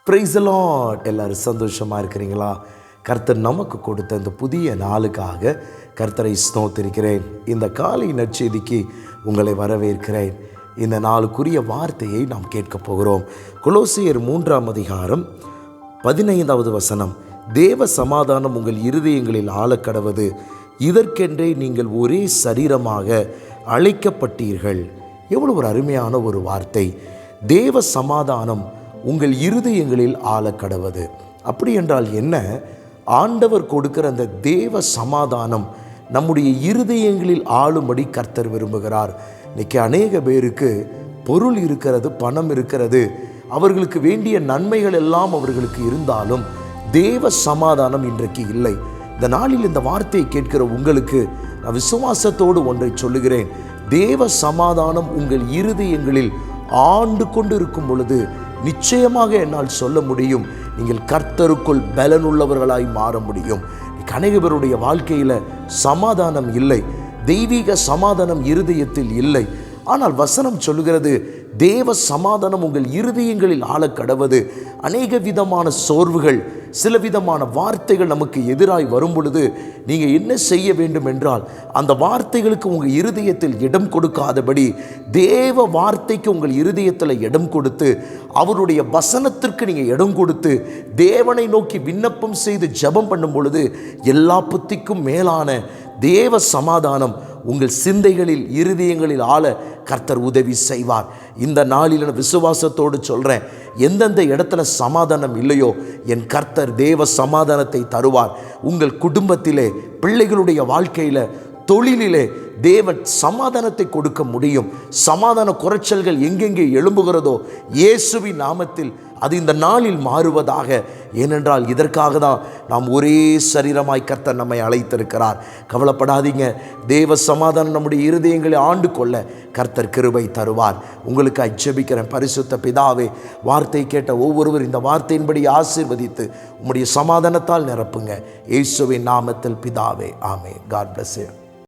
Praise the Lord. எல்லாரும் சந்தோஷமாக இருக்கிறீங்களா? கர்த்தர் நமக்கு கொடுத்த இந்த புதிய நாளுக்காக கர்த்தரை ஸ்தோத்திரிக்கிறேன். இந்த காலை நற்செய்திக்கு உங்களை வரவேற்கிறேன். இந்த நாளுக்குரிய வார்த்தையை நாம் கேட்க போகிறோம். கொலோசியர் 3ஆம் அதிகாரம் 15வது வசனம். தேவ சமாதானம் உங்கள் இருதயங்களில் ஆளக்கடவது, இதற்கென்றே நீங்கள் ஒரே சரீரமாக அழைக்கப்பட்டீர்கள். எவ்வளவு ஒரு அருமையான ஒரு வார்த்தை. தேவ சமாதானம் உங்கள் இருதயங்களில் ஆளக்கடவது. அப்படி என்றால் என்ன? ஆண்டவர் கொடுக்கிற அந்த தேவ சமாதானம் நம்முடைய இருதயங்களில் ஆளும்படி கர்த்தர் விரும்புகிறார். இன்றைக்கி அநேக பேருக்கு பொருள் இருக்கிறது, பணம் இருக்கிறது, அவர்களுக்கு வேண்டிய நன்மைகள் எல்லாம் அவர்களுக்கு இருந்தாலும் தேவ சமாதானம் இன்றைக்கு இல்லை. இந்த நாளில் இந்த வார்த்தையை கேட்கிற உங்களுக்கு நான் விசுவாசத்தோடு ஒன்றை சொல்லுகிறேன். தேவ சமாதானம் உங்கள் இருதயங்களில் ஆண்டு கொண்டு இருக்கும் பொழுது நிச்சயமாக என்னால் சொல்ல முடியும், நீங்கள் கர்த்தருக்குள் பலனுள்ளவர்களாய் மாற முடியும். அநேக பேருடைய வாழ்க்கையில் சமாதானம் இல்லை, தெய்வீக சமாதானம் இருதயத்தில் இல்லை. ஆனால் வசனம் சொல்லுகிறது தேவ சமாதானம் உங்கள் இருதயங்களில் ஆளக்கடவது. அநேக விதமான சோர்வுகள், சில விதமான வார்த்தைகள் நமக்கு எதிராய் வரும் பொழுது நீங்கள் என்ன செய்ய வேண்டும் என்றால், அந்த வார்த்தைகளுக்கு உங்கள் இருதயத்தில் இடம் கொடுக்காதபடி தேவ வார்த்தைக்கு உங்கள் இருதயத்தில் இடம் கொடுத்து, அவருடைய வசனத்திற்கு நீங்கள் இடம் கொடுத்து தேவனை நோக்கி விண்ணப்பம் செய்து ஜெபம் பண்ணும் பொழுது எல்லா புத்திக்கும் மேலான தேவ சமாதானம் உங்கள் சிந்தைகளில் இருதயங்களில் ஆள கர்த்தர் உதவி செய்வார். இந்த நாளில் விசுவாசத்தோடு சொல்கிறேன், எந்தெந்த இடத்துல சமாதானம் இல்லையோ என் கர்த்தர் தேவ சமாதானத்தை தருவார். உங்கள் குடும்பத்திலே, பிள்ளைகளுடைய வாழ்க்கையில், தொழிலிலே தேவன் சமாதானத்தை கொடுக்க முடியும். சமாதான குறைச்சல்கள் எங்கெங்கே எழும்புகிறதோ இயேசுவின் நாமத்தில் அது இந்த நாளில் மாறுவதாக. ஏனென்றால் இதற்காக தான் நாம் ஒரே சரீரமாய் கர்த்தர் நம்மை அழைத்திருக்கிறார். கவலைப்படாதீங்க, தேவ சமாதானம் நம்முடைய இருதயங்களை ஆண்டு கொள்ள கர்த்தர் கிருபை தருவார். உங்களுக்கு ஜெபிக்கிறேன். பரிசுத்த பிதாவே, வார்த்தை கேட்ட ஒவ்வொருவர் இந்த வார்த்தையின்படி ஆசீர்வதித்து உம்முடைய சமாதானத்தால் நிரப்புங்க. இயேசுவின் நாமத்தில் பிதாவே, ஆமென். God bless you.